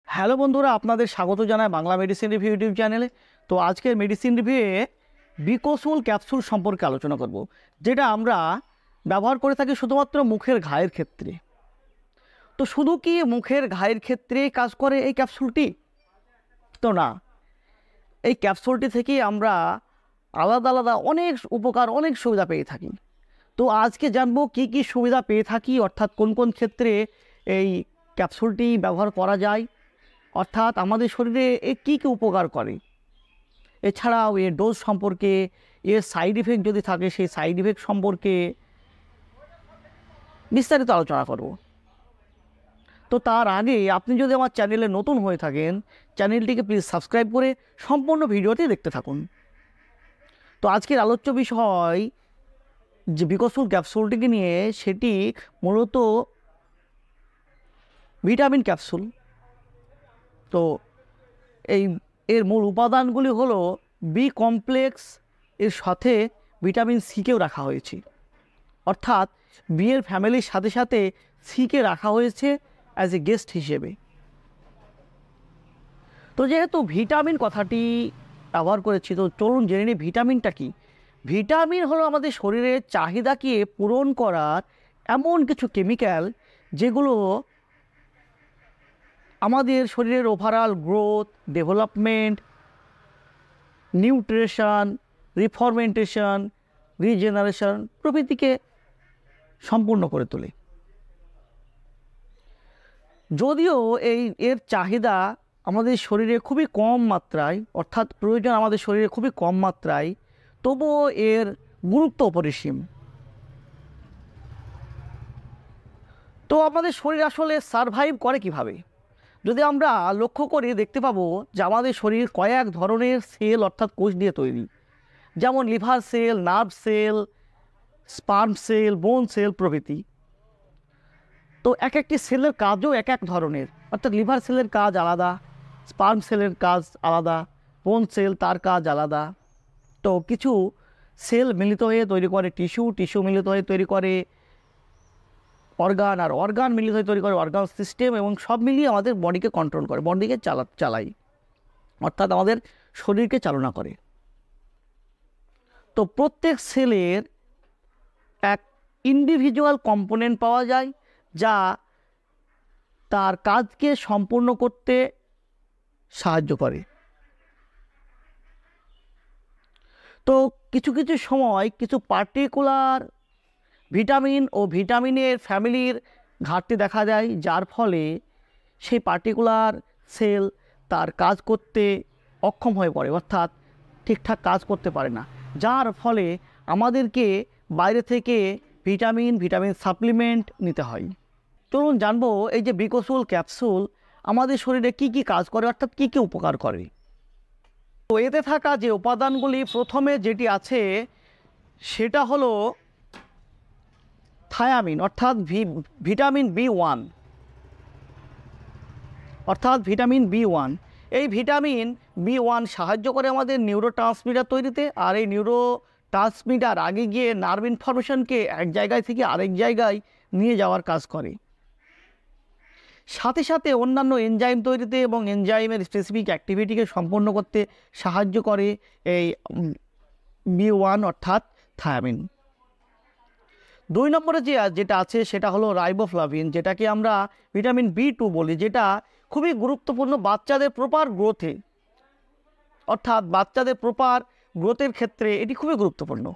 Hello বন্ধুরা, আপনাদের স্বাগত জানাই বাংলা মেডিসিন রিভিউ ইউটিউব চ্যানেলে। তো আজকের মেডিসিন রিভিউয়ে বিকোসুল ক্যাপসুল সম্পর্কে আলোচনা করব, যেটা আমরা ব্যবহার করে থাকি শুধুমাত্র মুখের ঘায়ের ক্ষেত্রে। তো শুধু কি মুখের ঘায়ের ক্ষেত্রেই কাজ করে এই ক্যাপসুলটি? তো না, এই ক্যাপসুলটি থেকেই আমরা আলাদা আলাদা অনেক উপকার, অনেক সুবিধা পেয়ে থাকি। তো আজকে জানবো কি কি সুবিধা পেয়ে থাকি, অর্থাৎ কোন কোন ক্ষেত্রে এই ক্যাপসুলটি ব্যবহার করা যায়, অর্থাৎ আমাদের শরীরে এ কী কী উপকার করে। এছাড়াও এর ডোজ সম্পর্কে, এর সাইড ইফেক্ট যদি থাকে সেই সাইড ইফেক্ট সম্পর্কে বিস্তারিত আলোচনা করব। তো তার আগে আপনি যদি আমার চ্যানেলে নতুন হয়ে থাকেন, চ্যানেলটিকে প্লিজ সাবস্ক্রাইব করে সম্পূর্ণ ভিডিওটি দেখতে থাকুন। তো আজকের আলোচ্য বিষয় যে বিকোসুল ক্যাপসুলটিকে নিয়ে, সেটি মূলত ভিটামিন ক্যাপসুল। তো এর মূল উপাদানগুলি হলো বি কমপ্লেক্স, এর সাথে ভিটামিন সিকেও রাখা হয়েছে, অর্থাৎ বি এর ফ্যামিলির সাথে সাথে সিকে রাখা হয়েছে অ্যাজ এ গেস্ট হিসেবে। তো যেহেতু ভিটামিন কথাটি ব্যবহার করেছি, তো চলুন জেনে নিই ভিটামিনটা কি। ভিটামিন হলো আমাদের শরীরের চাহিদাকে পূরণ করার এমন কিছু কেমিক্যাল, যেগুলো আমাদের শরীরের ওভারঅল গ্রোথ, ডেভেলপমেন্ট, নিউট্রিশন, রিফরমেন্টেশন, রিজেনারেশন প্রভৃতিকে সম্পূর্ণ করে তোলে। যদিও এর চাহিদা আমাদের শরীরে খুবই কম মাত্রায়, অর্থাৎ প্রয়োজন আমাদের শরীরে খুবই কম মাত্রায়, তবুও এর গুরুত্ব অপরিসীম। তো আমাদের শরীর আসলে সারভাইভ করে কিভাবে? যদি আমরা লক্ষ্য করি, দেখতে পাবো যে আমাদের শরীর কয়েক ধরনের সেল অর্থাৎ কোষ দিয়ে তৈরি, যেমন liver cell, nerve cell, sperm cell, bone cell প্রভৃতি। তো এক একটি সেলের কাজও এক এক ধরনের, অর্থাৎ লিভার সেলের কাজ আলাদা, স্পার্ম সেলের কাজ আলাদা, বোন সেল তার কাজ আলাদা। তো কিছু সেল মিলিত হয়ে তৈরি করে টিস্যু, টিস্যু মিলিত হয়ে তৈরি করে অর্গান, আর অর্গান মিলিত হয়ে তৈরি করে অর্গান সিস্টেম, এবং সব মিলিয়ে আমাদের বডিকে কন্ট্রোল করে, বডিকে চালাই, অর্থাৎ আমাদের শরীরকে চালনা করে। তো প্রত্যেক সেলের এক ইন্ডিভিজুয়াল কম্পোনেন্ট পাওয়া যায়, যা তার কাজকে সম্পূর্ণ করতে সাহায্য করে। তো কিছু কিছু সময় কিছু পার্টিকুলার ভিটামিন ও ভিটামিনের ফ্যামিলির ঘাটতি দেখা যায়, যার ফলে সেই পার্টিকুলার সেল তার কাজ করতে অক্ষম হয়ে পড়ে, অর্থাৎ ঠিকঠাক কাজ করতে পারে না, যার ফলে আমাদেরকে বাইরে থেকে ভিটামিন সাপ্লিমেন্ট নিতে হয়। চলুন জানবো এই যে বিকোসুল ক্যাপসুল আমাদের শরীরে কি কি কাজ করে, অর্থাৎ কি কি উপকার করে। তো এতে থাকা যে উপাদানগুলি, প্রথমে যেটি আছে সেটা হলো থায়ামিন, অর্থাৎ ভিটামিন বি1, অর্থাৎ ভিটামিন বি1। এই ভিটামিন বি1 সাহায্য করে আমাদের নিউরোট্রান্সমিটার তৈরিতে, আর এই নিউরোট্রান্সমিটার আগে গিয়ে নার্ভ ইনফরমেশনকে এক জায়গায় থেকে আরেক জায়গায় নিয়ে যাওয়ার কাজ করে। সাথে সাথে অন্যান্য এনজাইম তৈরিতে এবং এনজাইমের স্পেসিফিক অ্যাক্টিভিটিকে সম্পন্ন করতে সাহায্য করে এই বি1, অর্থাৎ থায়ামিন। 2 নম্বরে যেটা আছে সেটা হলো রাইবোফ্লাভিন, যেটাকে আমরা ভিটামিন বি2 বলি, যেটা খুবই গুরুত্বপূর্ণ বাচ্চাদের প্রপার গ্রোথে, অর্থাৎ বাচ্চাদের প্রপার গ্রোথের ক্ষেত্রে এটি খুবই গুরুত্বপূর্ণ।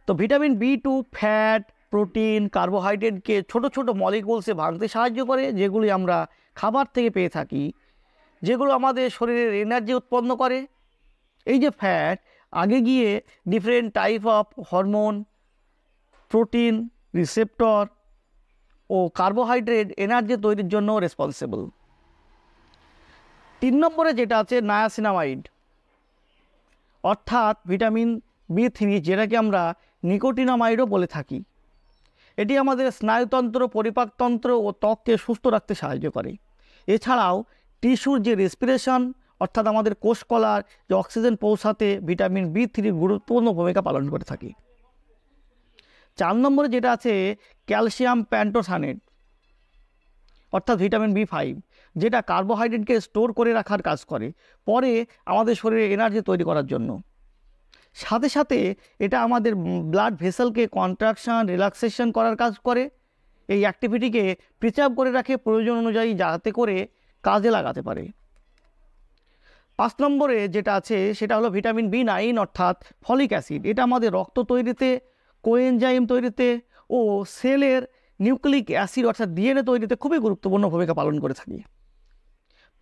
তো ভিটামিন বি2 ফ্যাট, প্রোটিন, কার্বোহাইড্রেটকে ছোট ছোট মলিকুলসে ভাঙতে সাহায্য করে, যেগুলি আমরা খাবার থেকে পেয়ে থাকি, যেগুলো আমাদের শরীরের এনার্জি উৎপন্ন করে। এই যে ফ্যাট আগে গিয়ে different type of hormone, protein receptor ও কার্বোহাইড্রেট এনার্জি তৈরির জন্য রেসপন্সিবল। 3 নম্বরে যেটা আছে নায়াসিনামাইড, অর্থাৎ ভিটামিন বি3, যেটাকে আমরা নিকোটিনামাইডও বলে থাকি। এটি আমাদের স্নায়ুতন্ত্র, পরিপাকতন্ত্র ও ত্বককে সুস্থ রাখতে সাহায্য করে। এছাড়াও টিস্যুর যে রেসপিরেশন, অর্থাৎ আমাদের কোষকলার যে অক্সিজেন পৌঁছাতে ভিটামিন বি3 গুরুত্বপূর্ণ ভূমিকা পালন করে থাকে। 4 নম্বরে যেটা আছে ক্যালসিয়াম প্যান্টোথানেট, অর্থাৎ ভিটামিন B5, যেটা কার্বোহাইড্রেটকে স্টোর করে রাখার কাজ করে পরে আমাদের শরীরে এনার্জি তৈরি করার জন্য। সাথে সাথে এটা আমাদের ব্লাড ভেসেলকে কন্ট্রাকশন রিল্যাক্সেশন করার কাজ করে। এই অ্যাক্টিভিটিকে প্রিজার্ভ করে রাখে প্রয়োজন অনুযায়ী, যাতে করে কাজে লাগাতে পারে। 5 নম্বরে যেটা আছে সেটা হলো ভিটামিন B9 অর্থাৎ ফলিক অ্যাসিড। এটা আমাদের রক্ত তৈরিতে, কোএনজাইম তৈরিতে ও সেলের নিউক্লিক অ্যাসিড অর্থাৎ DNA তৈরিতে খুবই গুরুত্বপূর্ণ ভূমিকা পালন করে থাকে।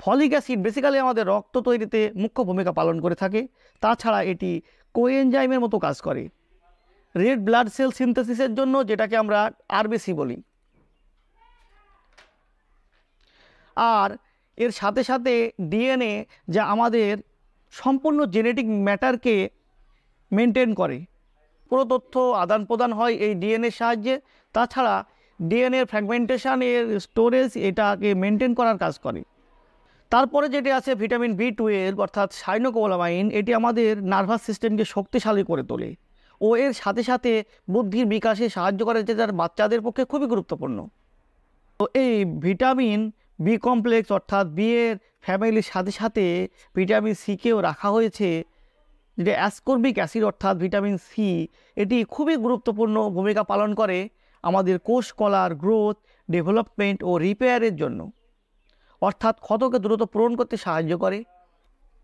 ফলিক অ্যাসিড বেসিক্যালি আমাদের রক্ত তৈরিতে মুখ্য ভূমিকা পালন করে থাকে। তাছাড়া এটি কোএনজাইমের মতো কাজ করে রেড ব্লাড সেল সিনথেসিসের জন্য, যেটাকে আমরা RBC বলি। আর এর সাথে সাথে DNA, যা আমাদের সম্পূর্ণ জেনেটিক ম্যাটারকে মেনটেন করে, পুরো তথ্য আদান প্রদান হয় এই DNA সাহায্যে। তাছাড়া DNA ফ্র্যাগমেন্টেশন এর স্টোরেজ এটাকে মেনটেন করার কাজ করে। তারপরে যেটি আছে ভিটামিন B12 অর্থাৎ সাইনোকোবালামাইন। এটি আমাদের নার্ভাস সিস্টেমকে শক্তিশালী করে তোলে ও এর সাথে সাথে বুদ্ধির বিকাশে সাহায্য করে, যেটা বাচ্চাদের পক্ষে খুবই গুরুত্বপূর্ণ। তো এই ভিটামিন B কমপ্লেক্স অর্থাৎ B এর ফ্যামিলির সাথে সাথে ভিটামিন Cকেও রাখা হয়েছে, যেটা অ্যাসকর্বিক অ্যাসিড অর্থাৎ ভিটামিন C। এটি খুবই গুরুত্বপূর্ণ ভূমিকা পালন করে আমাদের কোষ কলার গ্রোথ, ডেভেলপমেন্ট ও রিপেয়ারের জন্য, অর্থাৎ ক্ষতকে দ্রুত পূরণ করতে সাহায্য করে।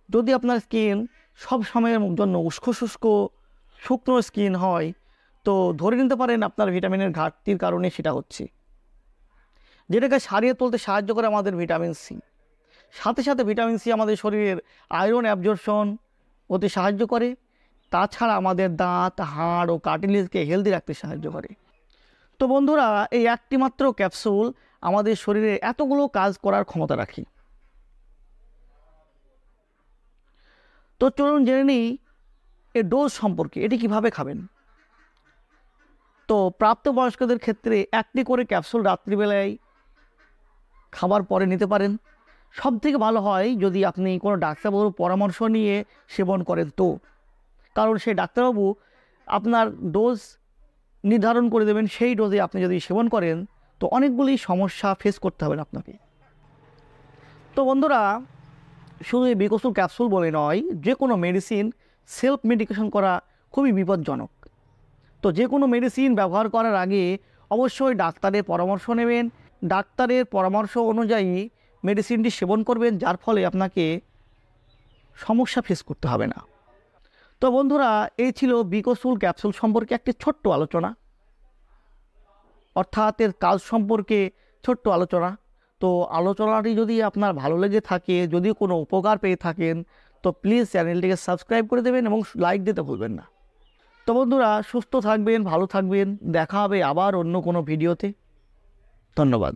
যদি আপনার স্কিন সব সময়ের জন্য উস্কো শুষ্ক শুকনো স্কিন হয়, তো ধরে নিতে পারেন আপনার ভিটামিনের ঘাটতির কারণে সেটা হচ্ছে, যেটাকে সারিয়ে তুলতে সাহায্য করে আমাদের ভিটামিন C। সাথে সাথে ভিটামিন C আমাদের শরীরের আয়রন অ্যাবজর্পশন হতে সাহায্য করে। তাছাড়া আমাদের দাঁত, হাড় ও কার্টিলেজকে হেলদি রাখতে সাহায্য করে। তো বন্ধুরা, এই একটি মাত্র ক্যাপসুল আমাদের শরীরে এতগুলো কাজ করার ক্ষমতা রাখে। তো চলুন জেনে নিই এর ডোজ সম্পর্কে, এটি কিভাবে খাবেন। তো প্রাপ্তবয়স্কদের ক্ষেত্রে একটি করে ক্যাপসুল রাত্রিবেলায় খাবার পরে নিতে পারেন। সব থেকে ভালো হয় যদি আপনি কোনো ডাক্তারবাবুর পরামর্শ নিয়ে সেবন করেন, তো কারণ সেই ডাক্তারবাবু আপনার ডোজ নির্ধারণ করে দেবেন। সেই ডোজে আপনি যদি সেবন করেন তো অনেকগুলি সমস্যা ফেস করতে হবে আপনাকে। তো বন্ধুরা, শুধু এই বিকসুল ক্যাপসুল বলে নয়, যে কোনো মেডিসিন সেলফ মেডিকেশন করা খুবই বিপজ্জনক। তো যে কোনো মেডিসিন ব্যবহার করার আগে অবশ্যই ডাক্তারের পরামর্শ নেবেন। ডাক্তারের পরামর্শ অনুযায়ী মেডিসিনটি সেবন করবেন, যার ফলে আপনাকে সমস্যা ফেস করতে হবে না। তো বন্ধুরা, এই ছিল বিকসুল ক্যাপসুল সম্পর্কে একটি ছোট্ট আলোচনা, অর্থাৎ এর কাজ সম্পর্কে ছোট্ট আলোচনা। তো আলোচনাটি যদি আপনার ভালো লেগে থাকে, যদি কোনো উপকার পেয়ে থাকেন, তো প্লিজ চ্যানেলটিকে সাবস্ক্রাইব করে দেবেন এবং লাইক দিতে ভুলবেন না। তো বন্ধুরা, সুস্থ থাকবেন, ভালো থাকবেন, দেখা হবে আবার অন্য কোনো ভিডিওতে। ধন্যবাদ।